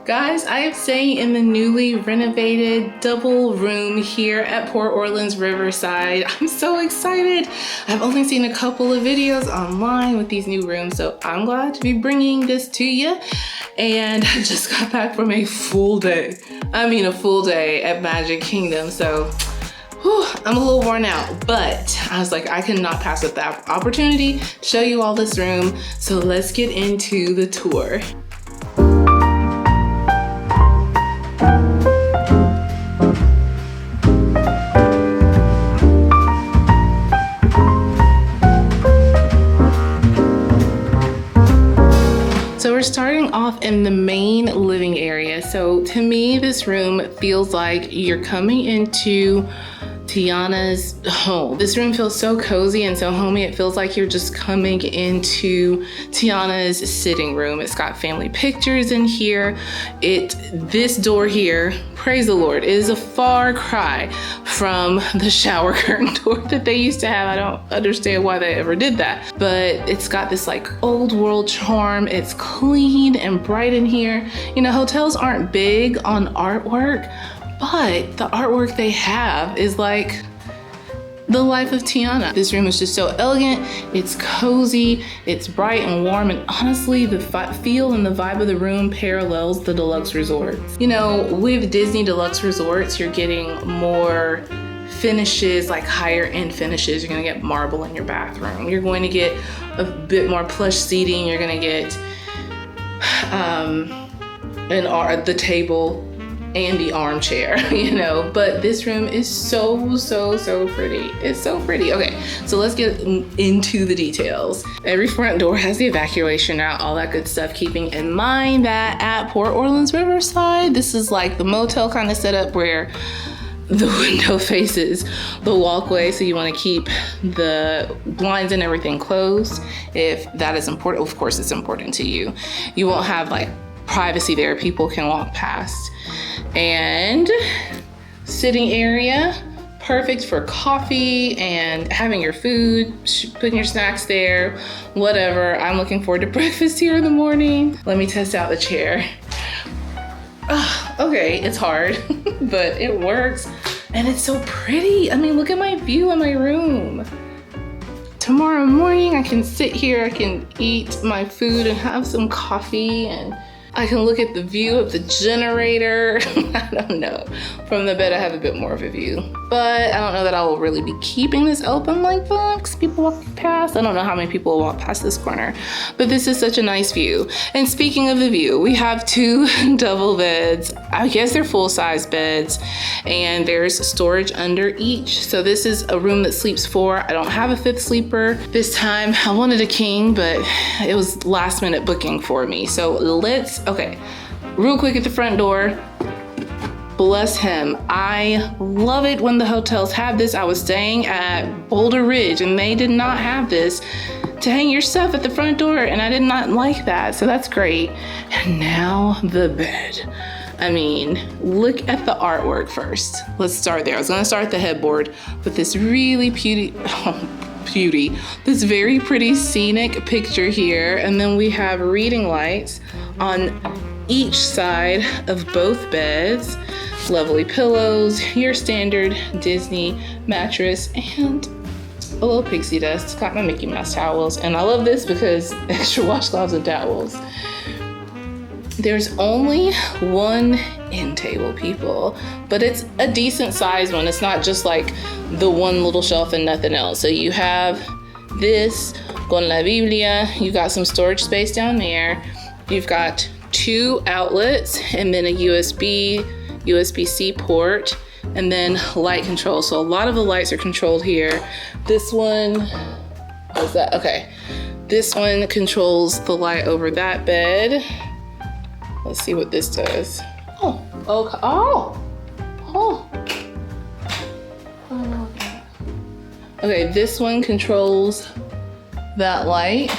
Guys, I am staying in the newly renovated double room here at Port Orleans Riverside. I'm so excited. I've only seen a couple of videos online with these new rooms, so I'm glad to be bringing this to you. And I just got back from a full day. A full day at Magic Kingdom, so whew, I'm a little worn out, but I was like, I cannot pass up that opportunity to show you all this room. So let's get into the tour. So we're starting off in the main living area. So to me, this room feels like you're coming into Tiana's home. This room feels so cozy and so homey. It feels like you're just coming into Tiana's sitting room. It's got family pictures in here. This door here, praise the Lord, is a far cry from the shower curtain door that they used to have. I don't understand why they ever did that, but it's got this like old world charm. It's clean and bright in here. You know, hotels aren't big on artwork, but the artwork they have is like the life of Tiana. This room is just so elegant, it's cozy, it's bright and warm, and honestly, the feel and the vibe of the room parallels the deluxe resorts. You know, with Disney deluxe resorts, you're getting more finishes, like higher end finishes. You're gonna get marble in your bathroom. You're going to get a bit more plush seating. You're gonna get the table and the armchair, you know, but this room is so pretty. It's so pretty. Okay, so let's get into the details. Every front door has the evacuation route, all that good stuff, keeping in mind that at Port Orleans Riverside, this is like the motel kind of setup where the window faces the walkway, so you want to keep the blinds and everything closed if that is important. Of course, it's important to you. You won't have like privacy there. People can walk past. And sitting area, perfect for coffee and having your food, putting your snacks there, whatever. I'm looking forward to breakfast here in the morning. Let me test out the chair. Okay, it's hard, but it works. And it's so pretty. I mean, look at my view in my room. Tomorrow morning, I can sit here, I can eat my food and have some coffee, and I can look at the view of the generator. I don't know. From the bed, I have a bit more of a view. But I don't know that I will really be keeping this open like that because people walk past. I don't know how many people will walk past this corner. But this is such a nice view. And speaking of the view, we have two double beds. I guess they're full-size beds. And there's storage under each. So this is a room that sleeps four. I don't have a fifth sleeper this time. I wanted a king, but it was last minute booking for me. So okay, real quick at the front door. Bless him. I love it when the hotels have this. I was staying at Boulder Ridge and they did not have this to hang your stuff at the front door, and I did not like that, so that's great. And now the bed. I mean, look at the artwork first. Let's start there. I was gonna start at the headboard with this really this very pretty scenic picture here, and then we have reading lights on each side of both beds. Lovely pillows, your standard Disney mattress, and a little pixie dust. Got my Mickey Mouse towels, and I love this because extra washcloths and towels. There's only one end table, people, but it's a decent sized one. It's not just like the one little shelf and nothing else. So you have this con la Biblia, you got some storage space down there, you've got two outlets and then a USB-C port, and then light control. So a lot of the lights are controlled here. This one, what's that? Okay, this one controls the light over that bed. Let's see what this does. Okay, this one controls that light.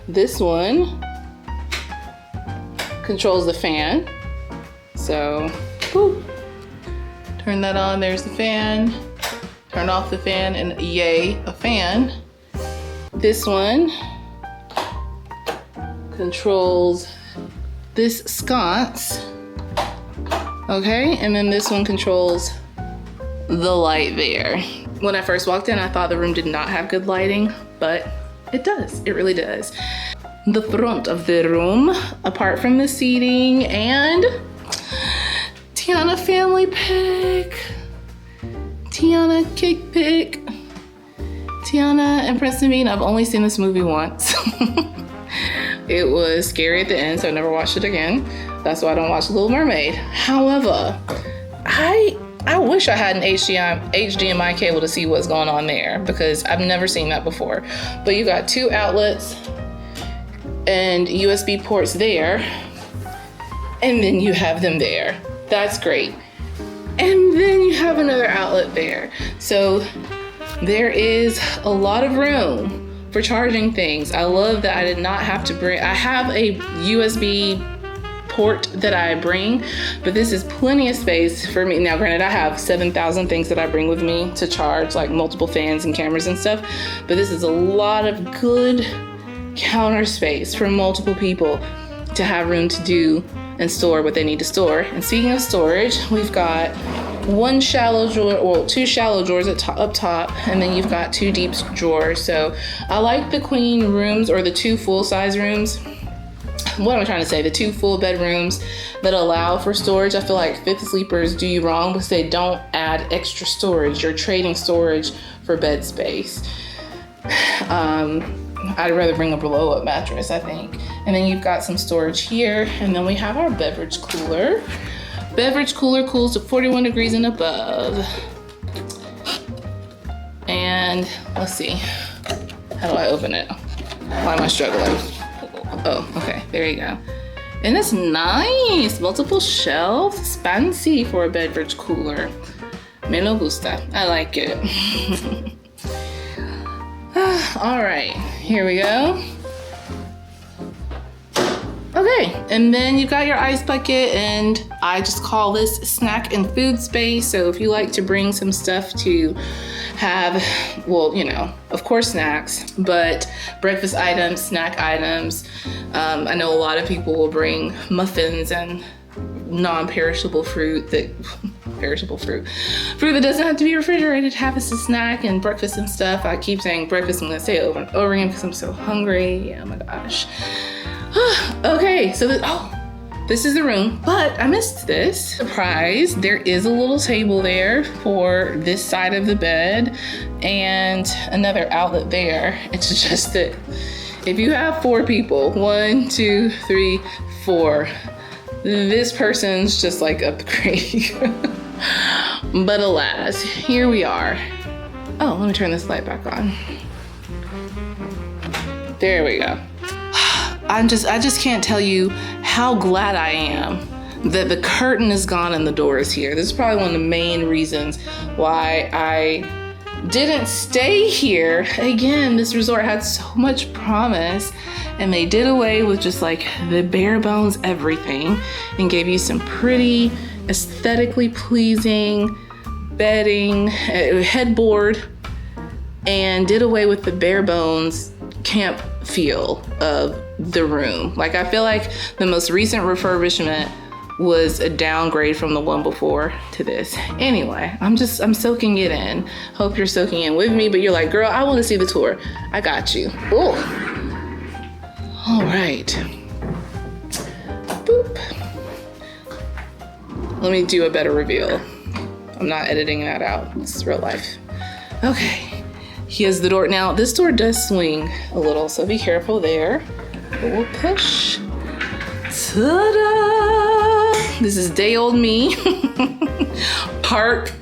This one controls the fan. So, whoop. Turn that on, there's the fan. Turn off the fan, and yay, a fan. This one controls this sconce. Okay, and then this one controls the light there. When I first walked in, I thought the room did not have good lighting, but it does, it really does. The front of the room, apart from the seating, and Tiana family pic, Tiana cake pic. Tiana and Prince Naveen, I've only seen this movie once. It was scary at the end, so I never watched it again. That's why I don't watch Little Mermaid. However, I wish I had an HDMI cable to see what's going on there, because I've never seen that before. But you got 2 outlets and USB ports there, and then you have them there. That's great. And then you have another outlet there. So there is a lot of room for charging things. I love that I did not have to bring, I have a USB port that I bring, but this is plenty of space for me. Now, granted, I have 7,000 things that I bring with me to charge, like multiple fans and cameras and stuff, but this is a lot of good counter space for multiple people to have room to do and store what they need to store. And speaking of storage, we've got 1 shallow drawer, or 2 shallow drawers up top, and then you've got 2 deep drawers. So I like the queen rooms, or the 2 full-size rooms. What am I trying to say? The 2 full bedrooms that allow for storage. I feel like Fifth Sleepers do you wrong because they don't add extra storage. You're trading storage for bed space. I'd rather bring a blow-up mattress, I think. And then you've got some storage here, and then we have our beverage cooler. Beverage cooler cools to 41 degrees and above. And let's see, how do I open it? Why am I struggling? Oh, okay, there you go. And it's nice, multiple shelves. It's fancy for a beverage cooler. Me no gusta, I like it. All right, here we go. Okay, and then you've got your ice bucket, and I just call this snack and food space. So if you like to bring some stuff to have, well, you know, of course snacks, but breakfast items, snack items. I know a lot of people will bring muffins and non-perishable fruit that, fruit that doesn't have to be refrigerated, have as a snack and breakfast and stuff. I keep saying breakfast, I'm gonna say it over and over again because I'm so hungry. Oh my gosh. Okay, so this is the room, but I missed this. Surprise, there is a little table there for this side of the bed and another outlet there. It's just that if you have 4 people, 1, 2, 3, 4, this person's just like upgrade. But alas, here we are. Oh, let me turn this light back on. There we go. I just can't tell you how glad I am that the curtain is gone and the door is here. This is probably one of the main reasons why I didn't stay here. Again, this resort had so much promise, and they did away with just like the bare bones everything and gave you some pretty aesthetically pleasing bedding, headboard, and did away with the bare bones camp feel of the room. Like, I feel like the most recent refurbishment was a downgrade from the one before to this. Anyway, I'm soaking it in. Hope you're soaking in with me, but you're like, girl, I want to see the tour. I got you. Oh, all right. Boop. Let me do a better reveal. I'm not editing that out. This is real life. Okay. Here's the door. Now, this door does swing a little, so be careful there. But we'll push. Ta-da! This is day old me. Park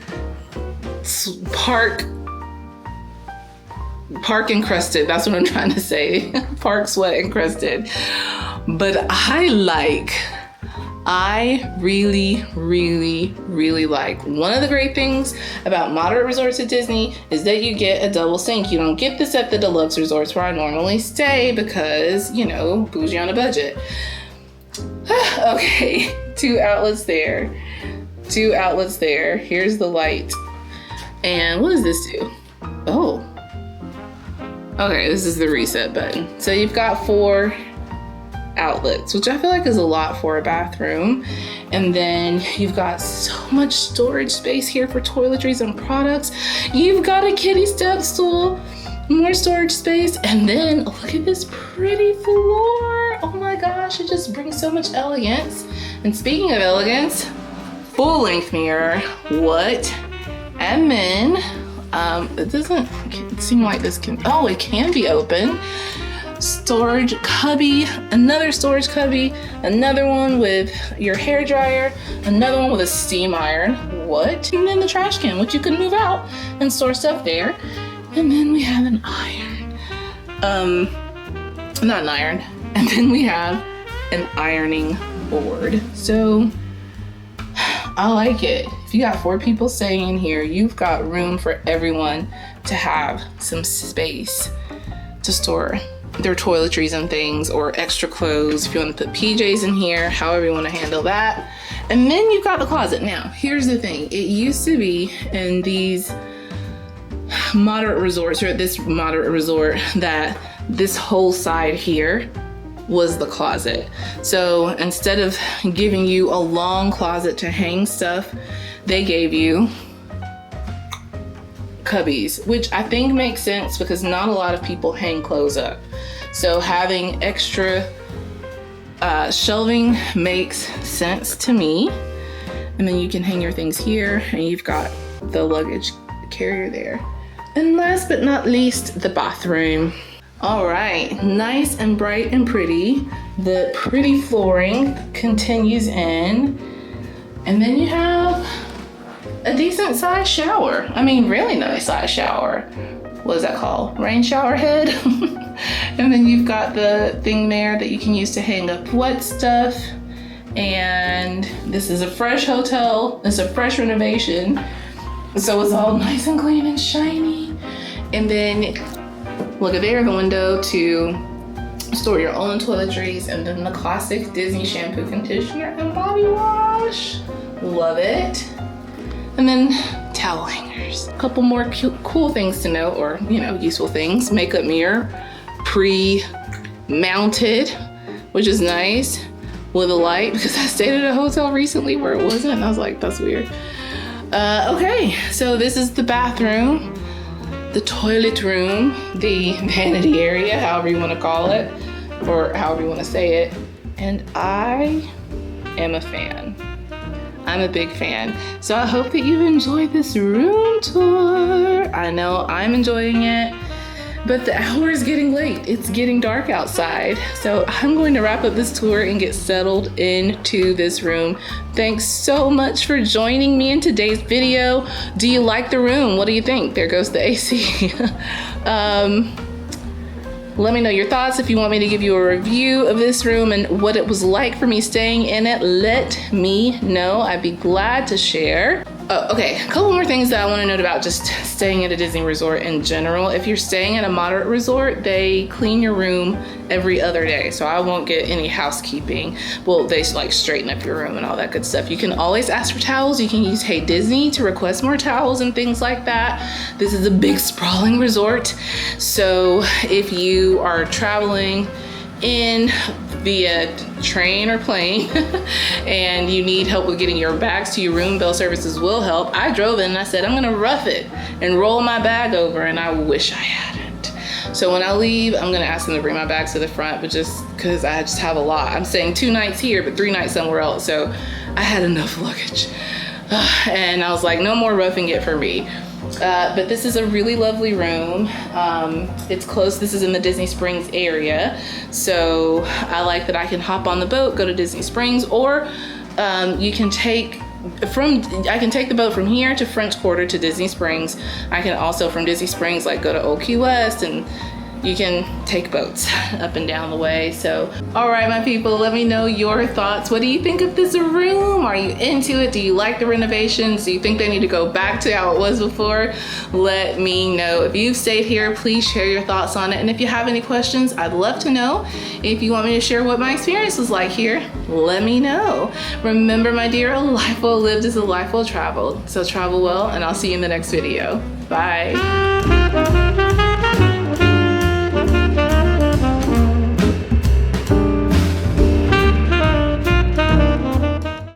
encrusted. That's what I'm trying to say. Park sweat encrusted. But I really, really, really like. One of the great things about moderate resorts at Disney is that you get a double sink. You don't get this at the deluxe resorts where I normally stay because, you know, bougie on a budget. Okay, 2 outlets there. 2 outlets there. Here's the light. And what does this do? Oh. Okay, this is the reset button. So you've got 4 outlets, which I feel like is a lot for a bathroom. And then you've got so much storage space here for toiletries and products. You've got a kiddie step stool, more storage space, and then look at this pretty floor. Oh my gosh, it just brings so much elegance. And speaking of elegance, full length mirror, what? And then, it doesn't seem like this can, oh, it can be open. Storage cubby, another storage cubby, another one with your hair dryer, another one with a steam iron. What? And then the trash can, which you can move out and store stuff there. And then we have an iron. Not an iron. And then we have an ironing board. So I like it. If you got 4 people staying in here, you've got room for everyone to have some space to store their toiletries and things, or extra clothes if you want to put PJs in here, however you want to handle that. And then you've got the closet. Now, here's the thing. It used to be in these moderate resorts, or at this moderate resort, that this whole side here was the closet. So instead of giving you a long closet to hang stuff, they gave you cubbies, which I think makes sense because not a lot of people hang clothes up. So having extra shelving makes sense to me. And then you can hang your things here, and you've got the luggage carrier there. And last but not least, the bathroom. All right, nice and bright and pretty. The pretty flooring continues in. And then you have a decent sized shower. I mean, really nice sized shower. What is that called? Rain shower head? And then you've got the thing there that you can use to hang up wet stuff. And this is a fresh hotel. It's a fresh renovation. So it's all nice and clean and shiny. And then look at there, the window to store your own toiletries, and then the classic Disney shampoo, conditioner, and body wash. Love it. And then towel hangers. A couple more cool things to note, or useful things. Makeup mirror, pre-mounted, which is nice, with a light, because I stayed at a hotel recently where it wasn't, and I was like, that's weird. Okay, so this is the bathroom, the toilet room, the vanity area, however you want to call it, or however you want to say it. And I am a fan. I'm a big fan. So I hope that you've enjoyed this room tour. I know I'm enjoying it, but the hour is getting late. It's getting dark outside. So I'm going to wrap up this tour and get settled into this room. Thanks so much for joining me in today's video. Do you like the room? What do you think? There goes the AC. Let me know your thoughts. If you want me to give you a review of this room and what it was like for me staying in it, let me know. I'd be glad to share. Okay, a couple more things that I want to note about just staying at a Disney resort in general. If you're staying at a moderate resort, they clean your room every other day, so I won't get any housekeeping. Well, they like straighten up your room and all that good stuff. You can always ask for towels. You can use Hey Disney to request more towels and things like that. This is a big sprawling resort, so if you are traveling in via train or plane and you need help with getting your bags to your room, Bell Services will help. I drove in and I said, I'm gonna rough it and roll my bag over, and I wish I hadn't. So when I leave, I'm gonna ask them to bring my bags to the front, but just because I just have a lot. I'm staying 2 nights here, but 3 nights somewhere else, so I had enough luggage. And I was like, no more roughing it for me. But this is a really lovely room. It's close. This is in the Disney Springs area. So I like that I can hop on the boat, go to Disney Springs, or I can take the boat from here to French Quarter to Disney Springs. I can also from Disney Springs go to Old Key West, and you can take boats up and down the way. So, all right, my people, let me know your thoughts. What do you think of this room? Are you into it? Do you like the renovations? Do you think they need to go back to how it was before? Let me know. If you've stayed here, please share your thoughts on it. And if you have any questions, I'd love to know. If you want me to share what my experience was like here, let me know. Remember, my dear, a life well lived is a life well traveled. So travel well, and I'll see you in the next video. Bye.